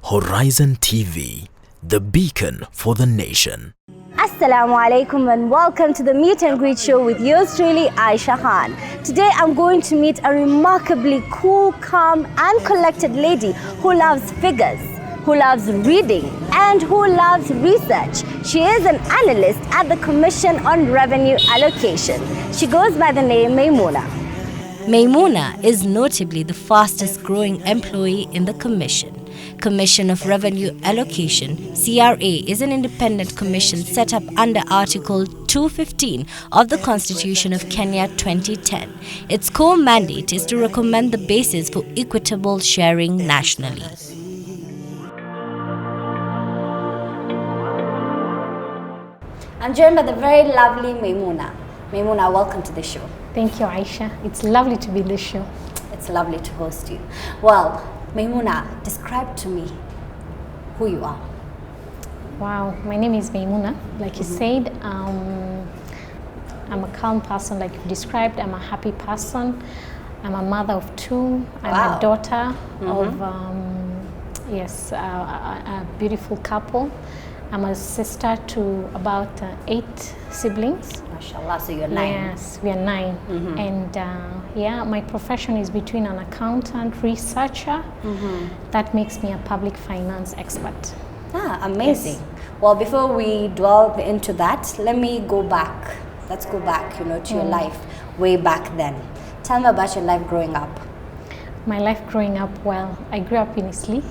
Horizon TV, the beacon for the nation. Assalamu alaikum and welcome to the meet and greet show with yours truly, Aisha Khan. Today I'm going to meet a remarkably cool, calm and collected lady who loves figures, who loves reading and who loves research. She is an analyst at the Commission on Revenue Allocation. She goes by the name Maimuna. Maimuna is notably the fastest growing employee in the Commission. Commission of Revenue Allocation, CRA, is an independent commission set up under Article 215 of the Constitution of Kenya 2010. Its core mandate is to recommend the basis for equitable sharing nationally. I'm joined by the very lovely Maimuna. Maimuna, welcome to the show. Thank you, Aisha. It's lovely to be in the show. It's lovely to host you. Well, Maimuna, describe to me who you are. Wow, my name is Maimuna. Like you said, I'm a calm person, like you described. I'm a happy person. I'm a mother of two. I'm a daughter of, a beautiful couple. I'm a sister to about 8 siblings. MashaAllah, so you're 9. Yes, we are 9. And my profession is between an accountant, researcher. That makes me a public finance expert. Amazing. Yes. Well, before we delve into that, let me go back. Let's go back, to your life way back then. Tell me about your life growing up. My life growing up, well, I grew up in Isli.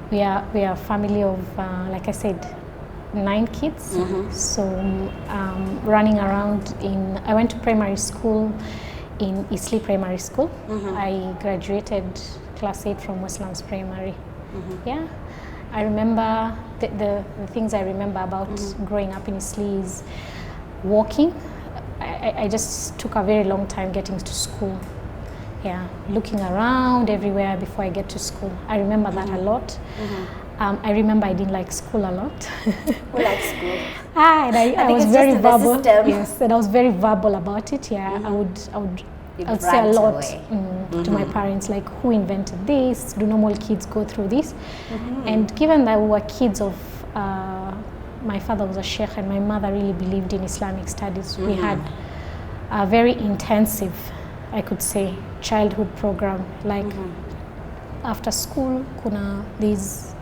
We are a family of, like I said, 9 kids. So running around I went to primary school in Isli Primary School. I graduated class 8 from Westlands Primary. Yeah, I remember the things I remember about growing up in Isli is walking. I just took a very long time getting to school. Yeah, looking around everywhere before I get to school. I remember that a lot. I remember I didn't like school a lot. Who likes school? I was very verbal. Yes, and I was very verbal about it. Yeah, I would say a lot to my parents, like, who invented this? Do normal kids go through this? And given that we were kids of, my father was a sheikh and my mother really believed in Islamic studies, we had a very intensive, I could say, childhood program. Like after school, kuna these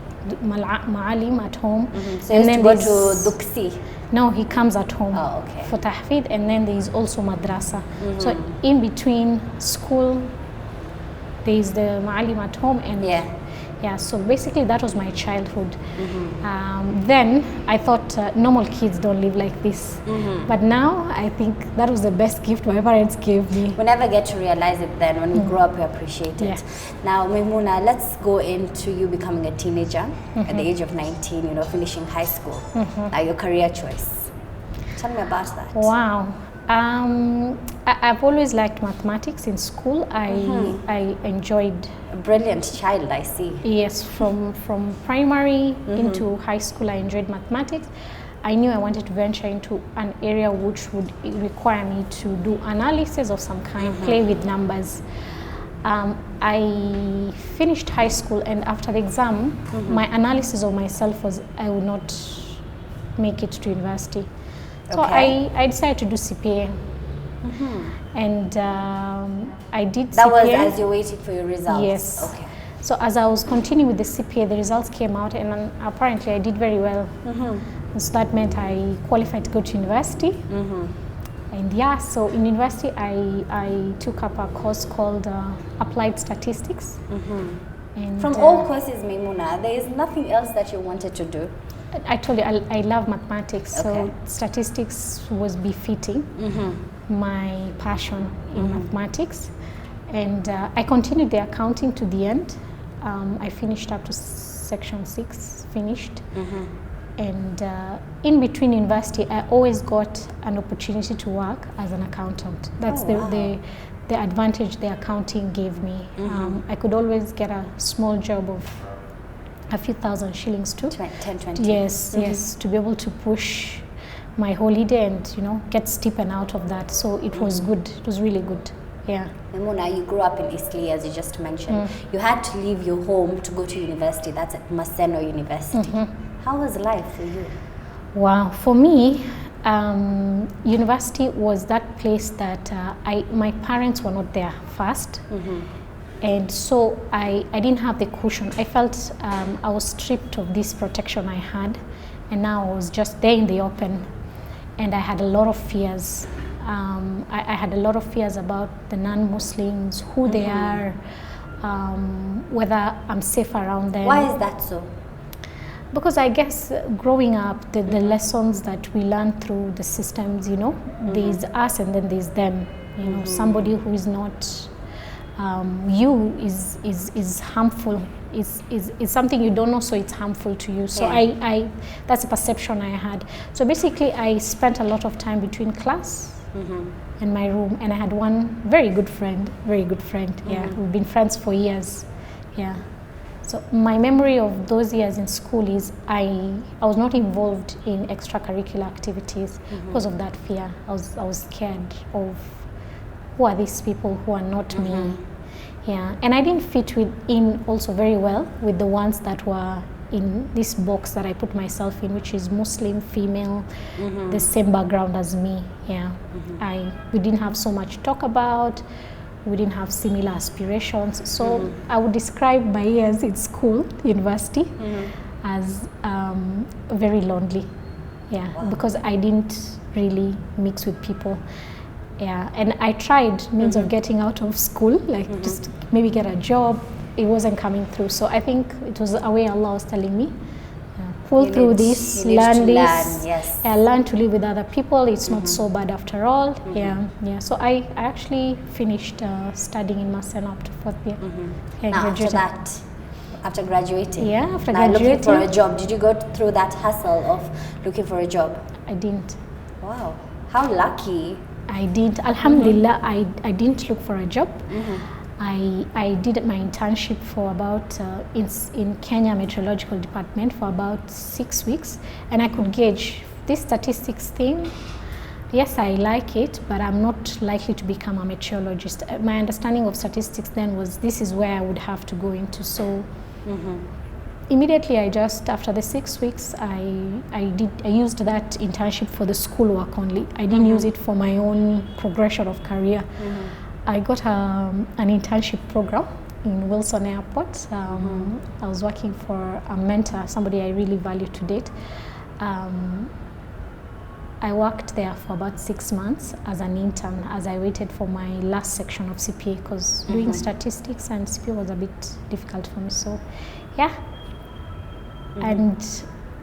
ma'alim at home. So you used to go to Duksi? No, he comes at home for tahfidh, and then there is also madrasa. So in between school, there is the ma'alim at home, and so basically that was my childhood. Then I thought normal kids don't live like this, but now I think that was the best gift my parents gave me. We never get to realize it then. When we grow up, we appreciate it. Now, Maimuna, let's go into you becoming a teenager at the age of 19, finishing high school. Now, your career choice. Tell me about that. Wow. I've always liked mathematics in school. I enjoyed. A brilliant child, I see. Yes, from primary into high school, I enjoyed mathematics. I knew I wanted to venture into an area which would require me to do analysis of some kind, play with numbers. I finished high school, and after the exam, my analysis of myself was I would not make it to university. So I decided to do CPA. And I did CPA. That was as you're waiting for your results? Yes. Okay. So as I was continuing with the CPA, the results came out, and apparently I did very well. So that meant I qualified to go to university. And so in university I took up a course called Applied Statistics. And from all courses, Maimuna, there is nothing else that you wanted to do? I told you, I love mathematics, so statistics was befitting my passion in mathematics. And I continued the accounting to the end. I finished up to section 6, finished. And in between university, I always got an opportunity to work as an accountant. That's the advantage the accounting gave me. I could always get a small job of a few thousand shillings too. 10, 20. Yes, yes, to be able to push my holiday and get stipend out of that. So it was good. It was really good. Yeah. Maimuna, you grew up in Isli, as you just mentioned. You had to leave your home to go to university. That's at Maseno University. How was life for you? Wow, for me, university was that place that my parents were not there first. And so I didn't have the cushion. I felt I was stripped of this protection I had, and now I was just there in the open, and I had a lot of fears. I had a lot of fears about the non-Muslims, who they are, whether I'm safe around them. Why is that so? Because I guess growing up, the lessons that we learn through the systems, you know, there's us and then there's them. You know, somebody who is not you is harmful. Is something you don't know, so it's harmful to you. So I that's a perception I had. So basically, I spent a lot of time between class and my room, and I had one very good friend. Yeah, we've been friends for years. Yeah. So my memory of those years in school is I was not involved in extracurricular activities because of that fear. I was scared of who are these people who are not me. Yeah, and I didn't fit in also very well with the ones that were in this box that I put myself in, which is Muslim, female, the same background as me. Yeah, we didn't have so much to talk about. We didn't have similar aspirations. So I would describe my years in school, university, as very lonely. Yeah, because I didn't really mix with people. Yeah, and I tried means of getting out of school, like just maybe get a job. It wasn't coming through. So I think it was a way Allah was telling me, pull through this, learn this, learn to live with other people. It's not so bad after all. Yeah. So I actually finished studying in Maseno up to 4th year. Now after that, after graduating? Yeah, after graduating. Looking for a job, did you go through that hustle of looking for a job? I didn't. Wow, how lucky. I did. Alhamdulillah, I didn't look for a job. I did my internship for about in Kenya Meteorological Department for about 6 weeks, and I could gauge this statistics thing. Yes, I like it, but I'm not likely to become a meteorologist. My understanding of statistics then was this is where I would have to go into. So immediately, after the 6 weeks, I used that internship for the schoolwork only. I didn't use it for my own progression of career. I got an internship program in Wilson Airport. I was working for a mentor, somebody I really value to date. I worked there for about 6 months as an intern as I waited for my last section of CPA, because doing statistics and CPA was a bit difficult for me. So, yeah. And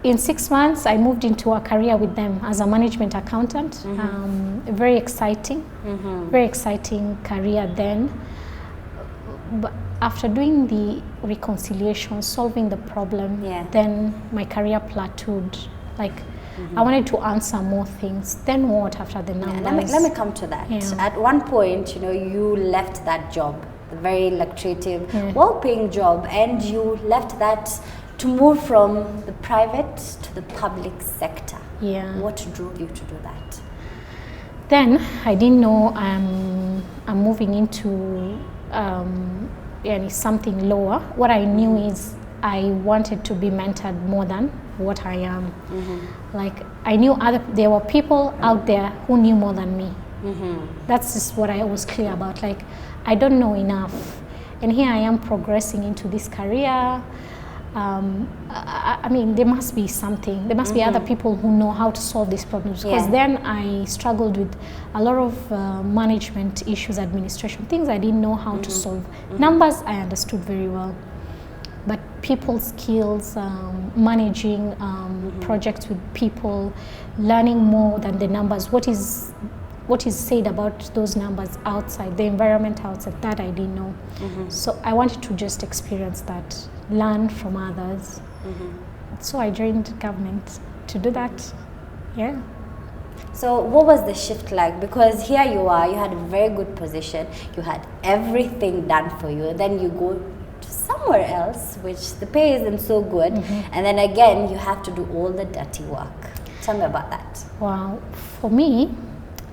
in 6 months, I moved into a career with them as a management accountant. Very exciting career then. But after doing the reconciliation, solving the problem, then my career plateaued. Like, I wanted to answer more things. Then what after the numbers? Let me come to that. At one point, you left that job, a very lucrative, well-paying job, and you left that to move from the private to the public sector. What drove you to do that? Then I didn't know I'm moving into something lower. What I knew is I wanted to be mentored more than what I am. Like, I knew there were people out there who knew more than me. That's just what I was clear about. Like, I don't know enough, and here I am progressing into this career. I mean, there must be something. There must be other people who know how to solve these problems. Because then I struggled with a lot of management issues, administration, things I didn't know how to solve. Numbers I understood very well, but people skills, managing projects with people, learning more than the numbers. What is said about those numbers outside, the environment outside, that I didn't know. So I wanted to just experience that, learn from others. So I joined government to do that. So what was the shift like? Because here you are, you had a very good position, you had everything done for you, then you go to somewhere else, which the pay isn't so good, and then again you have to do all the dirty work. Tell me about that. Wow, for me,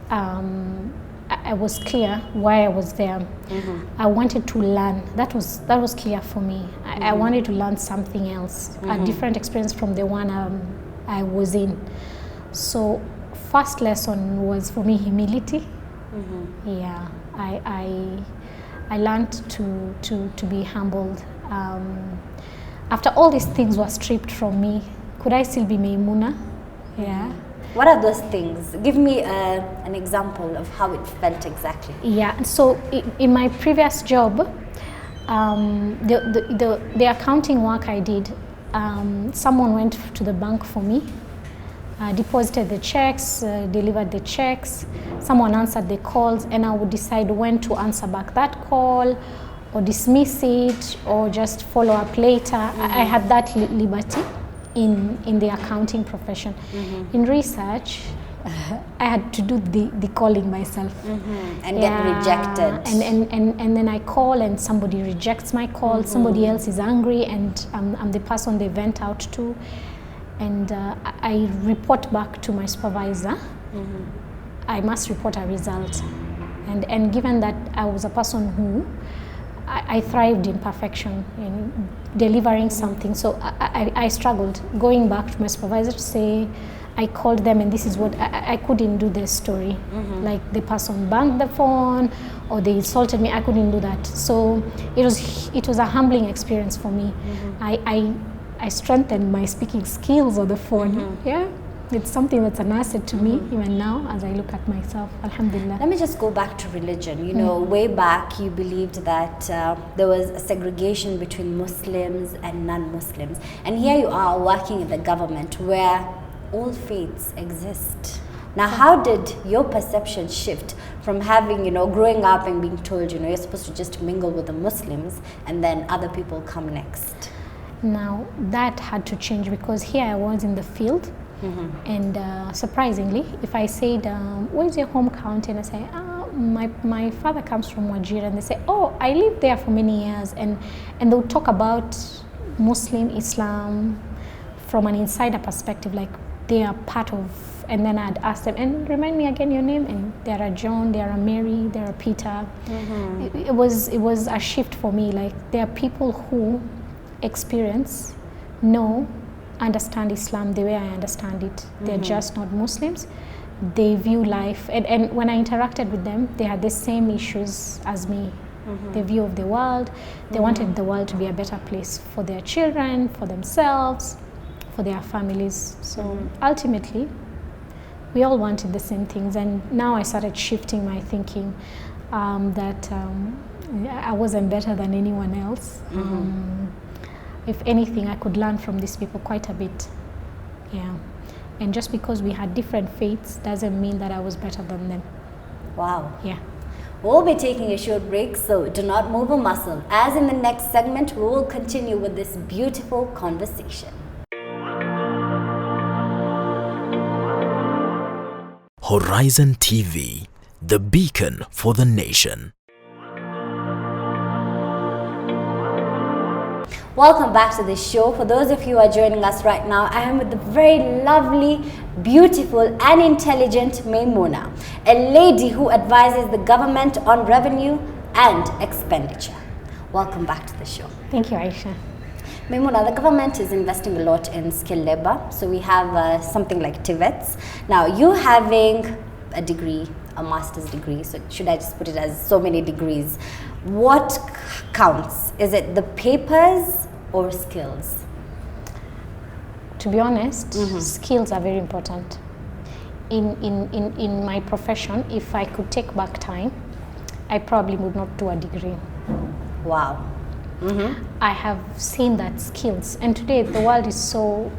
I I was clear why I was there. I wanted to learn. That was clear for me. I wanted to learn something else, a different experience from the one I was in. So first lesson was for me humility. Yeah, I learned to be humbled. After all these things were stripped from me, could I still be Maimuna? Yeah. What are those things? Give me an example of how it felt exactly. Yeah, so in my previous job, the accounting work I did, someone went to the bank for me, deposited the checks, delivered the checks, someone answered the calls, and I would decide when to answer back that call, or dismiss it, or just follow up later. I had that liberty in the accounting profession. In research, I had to do the calling myself. And get rejected. And then I call and somebody rejects my call, somebody else is angry, and I'm the person they vent out to. And I report back to my supervisor. I must report a result. And given that I was a person who I thrived in perfection, in delivering something. So I struggled going back to my supervisor to say, I called them and this is what, I couldn't do their story. Like the person banged the phone or they insulted me, I couldn't do that. So it was a humbling experience for me. I strengthened my speaking skills on the phone. Yeah. It's something that's an asset to me even now as I look at myself, alhamdulillah. Let me just go back to religion. You know, way back you believed that there was a segregation between Muslims and non-Muslims. And here you are working in the government where all faiths exist. Now, how did your perception shift from having, growing up and being told, you're supposed to just mingle with the Muslims and then other people come next? Now, that had to change because here I was in the field. And surprisingly, if I said, where's your home county? And I say, my father comes from Wajir. And they say, oh, I lived there for many years. And they'll talk about Muslim Islam from an insider perspective, like they are part of, and then I'd ask them, and remind me again your name, and there are John, there are Mary, there are Peter. It was a shift for me, like there are people who experience, understand Islam the way I understand it. They're just not Muslims. They view life, and when I interacted with them, they had the same issues as me. The view of the world. They wanted the world to be a better place for their children, for themselves, for their families. So ultimately, we all wanted the same things. And now I started shifting my thinking that I wasn't better than anyone else. If anything, I could learn from these people quite a bit. Yeah. And just because we had different faiths doesn't mean that I was better than them. Wow. Yeah. We'll be taking a short break, so do not move a muscle. As in the next segment, we will continue with this beautiful conversation. Horizon TV, the beacon for the nation. Welcome back to the show. For those of you who are joining us right now, I am with the very lovely, beautiful and intelligent Maimuna, a lady who advises the government on revenue and expenditure. Welcome back to the show. Thank you, Aisha. Maimuna, the government is investing a lot in skilled labor. So we have something like TVETs. Now, you having a degree, a master's degree, so should I just put it as so many degrees? What counts? Is it the papers or skills? To be honest, skills are very important. In my profession, if I could take back time, I probably would not do a degree. Wow. I have seen that skills, and today the world is so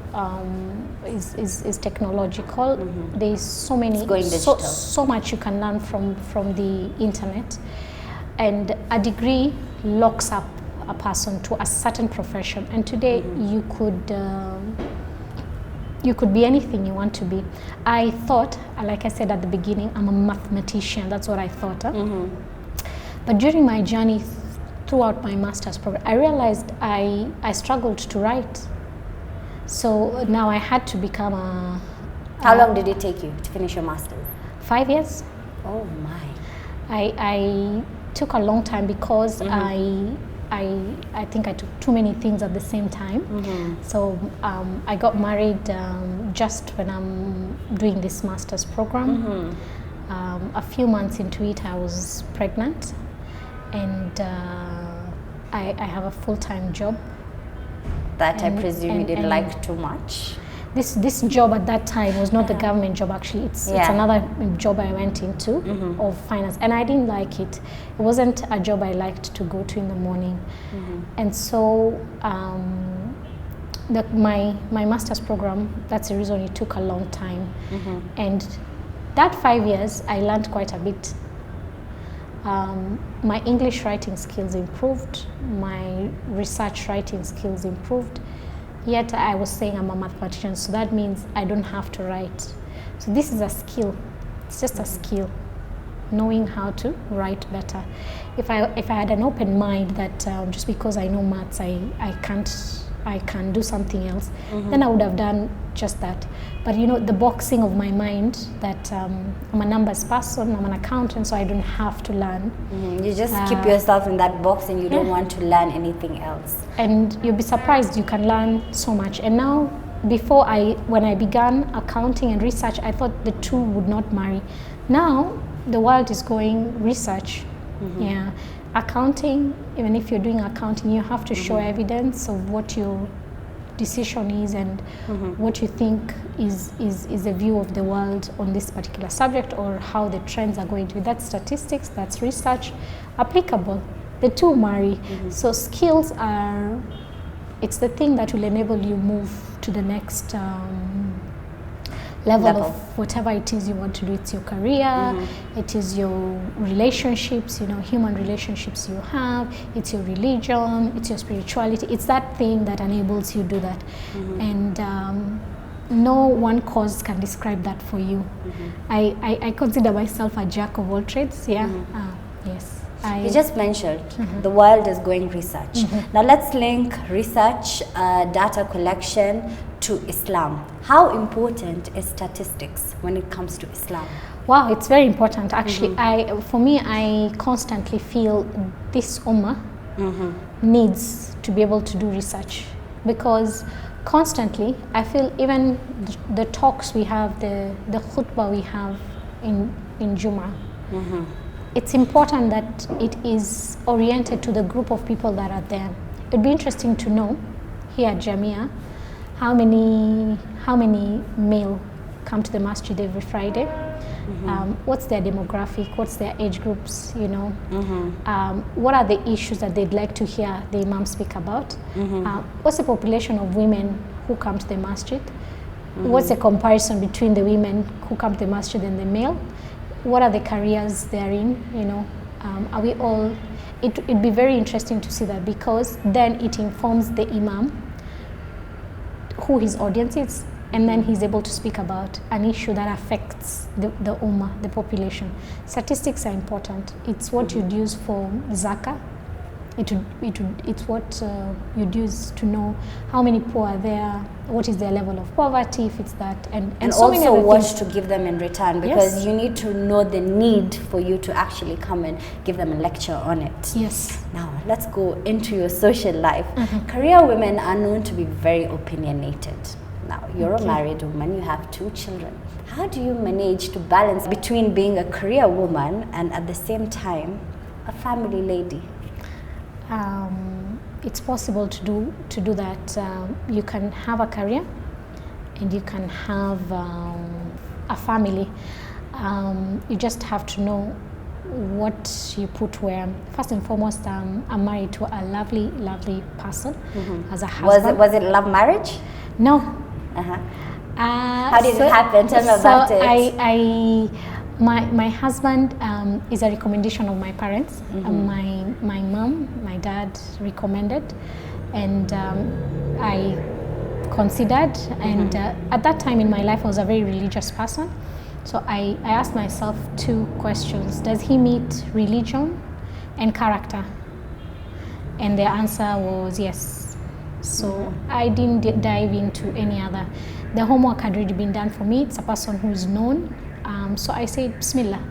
is technological. There is so many, so much you can learn from the internet, and a degree locks up a person to a certain profession. And today you could be anything you want to be. I thought, like I said at the beginning, I'm a mathematician. That's what I thought. But during my journey throughout my master's program, I realized I struggled to write. So now I had to become a... How long did it take you to finish your master's? 5 years. Oh my. I took a long time because I think I took too many things at the same time. So I got married just when I'm doing this master's program. A few months into it, I was pregnant, and I have a full-time job. That I presume you didn't like too much. This job at that time was not the government job, actually. It's another job I went into of finance, and I didn't like it. It wasn't a job I liked to go to in the morning. And so my master's program, that's the reason it took a long time. And that 5 years, I learned quite a bit. My English writing skills improved, my research writing skills improved, yet I was saying I'm a mathematician, so that means I don't have to write. So this is a skill, it's just a skill, knowing how to write better. If I had an open mind that just because I know maths, I can do something else, then I would have done just that. But you know, the boxing of my mind that I'm a numbers person, I'm an accountant, so I don't have to learn. You just keep yourself in that box and you don't want to learn anything else. And you'll be surprised, you can learn so much. And now, when I began accounting and research, I thought the two would not marry. Now, the world is going research. Accounting, even if you're doing accounting, you have to show evidence of what your decision is and what you think is a view of the world on this particular subject, or how the trends are going to be. That's statistics, that's research, applicable. The two marry. So skills are, it's the thing that will enable you move to the next level of whatever it is you want to do. It's your career, it is your relationships, you know, human relationships you have, it's your religion, it's your spirituality. It's that thing that enables you to do that. And no one cause can describe that for you. I consider myself a jack of all trades. Yes. You just mentioned the world is going research. Now let's link research, data collection to Islam. How important is statistics when it comes to Islam? Wow, it's very important actually. For me, I constantly feel this ummah needs to be able to do research, because constantly I feel even the talks we have, the khutbah we have in Jummah, it's important that it is oriented to the group of people that are there. It'd be interesting to know here at Jamia how many male come to the masjid every Friday. What's their demographic? What's their age groups? You know, what are the issues that they'd like to hear the imam speak about? What's the population of women who come to the masjid? What's the comparison between the women who come to the masjid and the male? What are the careers they're in? You know, are we all? It'd be very interesting to see that, because then it informs the imam who his audience is, and then he's able to speak about an issue that affects the ummah, the population. Statistics are important. It's what you'd use for zakah. It's what you'd use to know how many poor are there, what is their level of poverty, if it's that, and so also many other what things to give them in return, because you need to know the need for you to actually come and give them a lecture on it. Yes. Now let's go into your social life. Career women are known to be very opinionated. Now you're a married woman, you have 2 children. How do you manage to balance between being a career woman and at the same time a family lady? It's possible to do that. You can have a career and you can have a family. You just have to know what you put where. First and foremost, I'm married to a lovely person as a husband. Was it love marriage? No. How did it happen? Tell me about it. My husband is a recommendation of my parents. My mom, my dad recommended, and I considered. And at that time in my life, I was a very religious person. So I asked myself 2 questions. Does he meet religion and character? And the answer was yes. So I didn't dive into any other. The homework had already been done for me. It's a person who's known. So I said, Bismillah.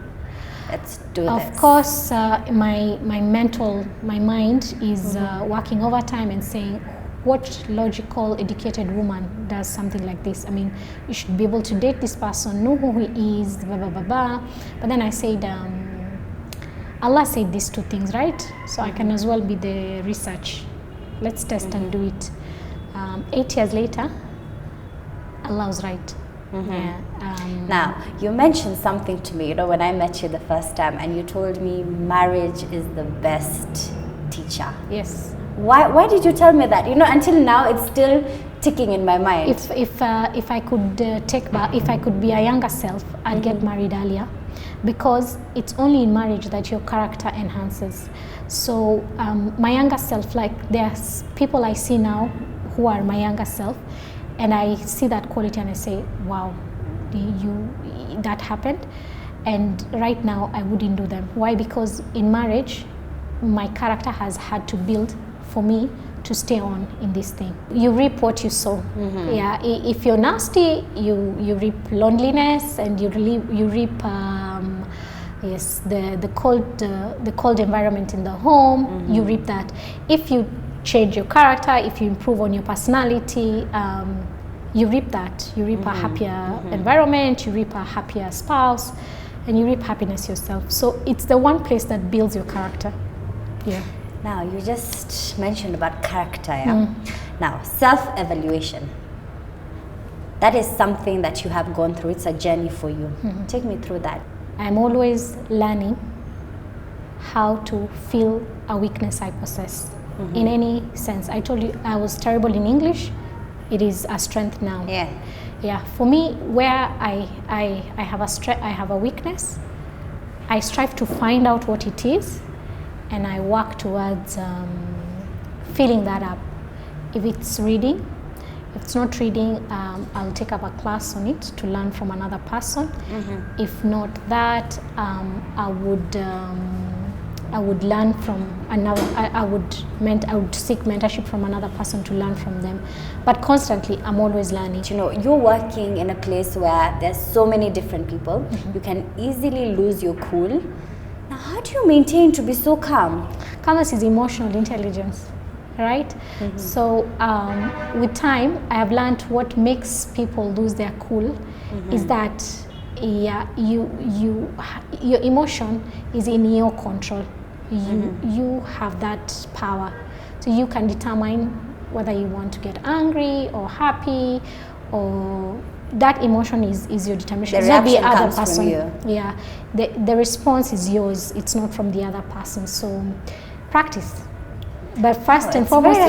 let's do this. Of course, my mind is working overtime and saying, what logical, educated woman does something like this? I mean, you should be able to date this person, know who he is, blah, blah, blah, blah. But then I said, Allah said these two things, right? So I can as well be the research. Let's test and do it. 8 years later, Allah was right. Yeah. Now, you mentioned something to me, when I met you the first time, and you told me marriage is the best teacher. Yes. Why did you tell me that? Until now, it's still ticking in my mind. If I could if I could be a younger self, I'd get married earlier, because it's only in marriage that your character enhances. So my younger self, like there's people I see now who are my younger self, and I see that quality and I say, wow, that happened, and right now I wouldn't do them. Why? Because in marriage, my character has had to build for me to stay on in this thing. You reap what you sow. Yeah, if you're nasty, you reap loneliness, and you reap yes, the cold environment in the home. You reap that. If you change your character, if you improve on your personality, you reap that. You reap a happier environment, you reap a happier spouse, and you reap happiness yourself. So it's the one place that builds your character. Yeah. Now, you just mentioned about character, yeah? Now, self-evaluation. That is something that you have gone through. It's a journey for you. Take me through that. I'm always learning how to feel a weakness I possess in any sense. I told you I was terrible in English. It is a strength now. Yeah. Yeah. For me, where I have a weakness, I strive to find out what it is, and I work towards filling that up. If it's reading, if it's not reading, I'll take up a class on it to learn from another person. If not that, I would learn from another. I would seek mentorship from another person to learn from them. But constantly, I'm always learning. You're working in a place where there's so many different people. You can easily lose your cool. Now, how do you maintain to be so calm? Calmness is emotional intelligence, right? So with time, I have learned what makes people lose their cool is that your emotion is in your control. You have that power, so you can determine whether you want to get angry or happy, or that emotion is your determination. The it's not the reaction other comes person. from you. Yeah, the response is yours. It's not from the other person. So practice. But first and foremost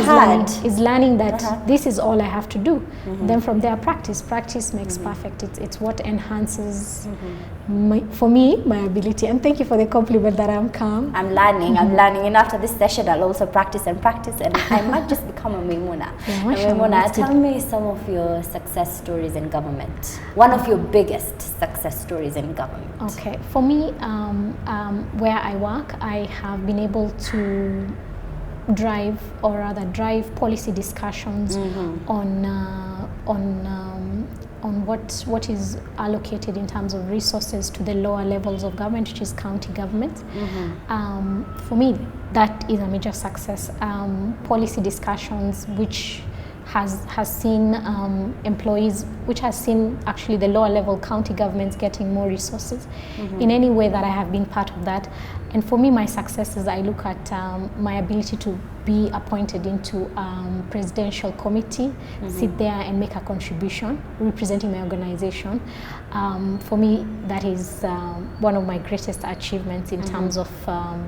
is learning that this is all I have to do. Then from there, practice. Practice makes perfect. It's what enhances, for me, my ability. And thank you for the compliment that I'm calm. I'm learning. After this session, I'll also practice, and I might just become a Maimuna. Yeah, Maimuna, tell me some of your success stories in government. One of your biggest success stories in government. Okay. For me, where I work, I have been able to drive policy discussions on what is allocated in terms of resources to the lower levels of government, which is county government. For me, that is a major success. Policy discussions which has seen employees, which has seen actually the lower level county governments getting more resources in any way that I have been part of that. And for me, my successes, I look at my ability to be appointed into presidential committee, sit there and make a contribution representing my organization. For me, that is one of my greatest achievements in terms of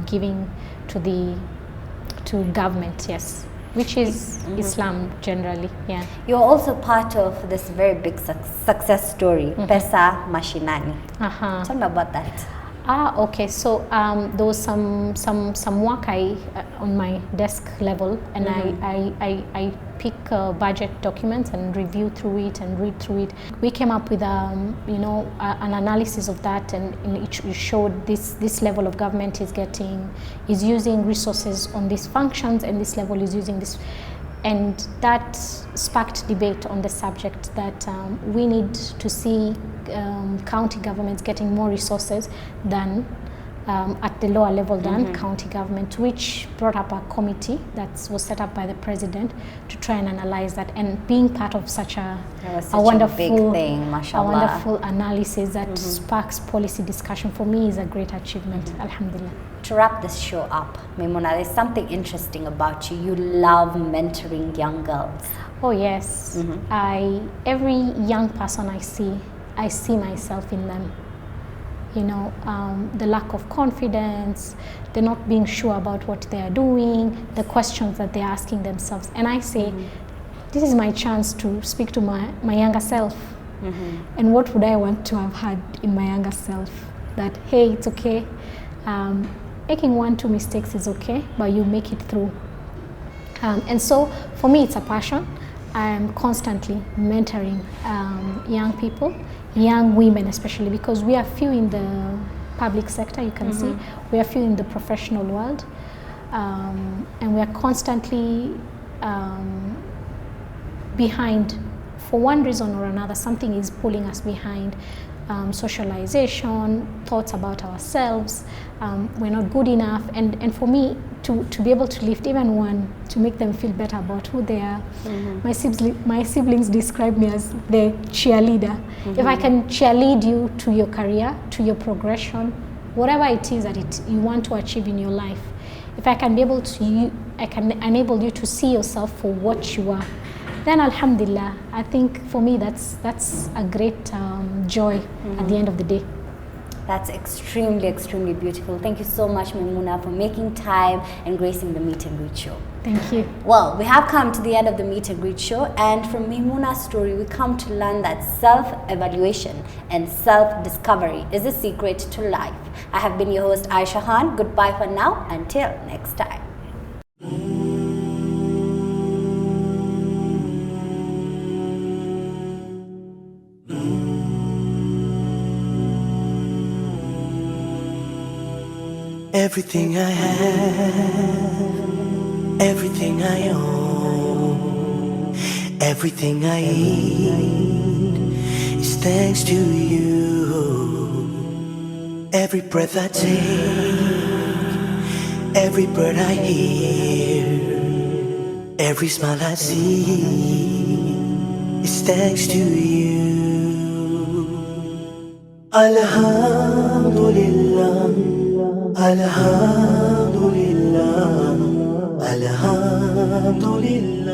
giving to government, yes. Which is Islam generally, yeah. You're also part of this very big success story, Pesa Mashinani. Tell me about that. Okay. So there was some work on my desk level, and I pick budget documents and review through it and read through it. We came up with an analysis of that, and it showed this level of government is using resources on these functions, and this level is using this. And that sparked debate on the subject that we need to see county governments getting more resources than at the lower level than county government, which brought up a committee that was set up by the president to try and analyze that. And being part of such a wonderful big thing, mashallah. A wonderful analysis that sparks policy discussion, for me is a great achievement. Alhamdulillah. To wrap this show up, Maimuna, there's something interesting about you. You love mentoring young girls. Oh yes, every young person I see myself in them. You know, the lack of confidence, the not being sure about what they are doing, the questions that they're asking themselves. And I say, this is my chance to speak to my younger self. And what would I want to have had in my younger self? That, hey, it's okay. Making 1-2 mistakes is okay, but you make it through. And so for me, it's a passion. I'm constantly mentoring young people, young women especially, because we are few in the public sector, you can see. We are few in the professional world. And we are constantly behind. For one reason or another, something is pulling us behind. Socialization, thoughts about ourselves, we're not good enough, and for me to be able to lift even one, to make them feel better about who they are. My siblings describe me as the cheerleader. If I can cheerlead you to your career, to your progression, whatever it is that you want to achieve in your life, if I can be able to, I can enable you to see yourself for what you are, then alhamdulillah, I think for me that's a great joy at the end of the day. That's extremely, extremely beautiful. Thank you so much, Maimuna, for making time and gracing the Meet and Greet show. Thank you. Well, we have come to the end of the Meet and Greet show, and from Maimuna's story, we come to learn that self-evaluation and self-discovery is the secret to life. I have been your host, Aisha Khan. Goodbye for now. Until next time. Everything I have, everything I own, everything I eat is thanks to you. Every breath I take, every bird I hear, every smile I see is thanks to you. Alhamdulillah, Alhamdulillah, Alhamdulillah.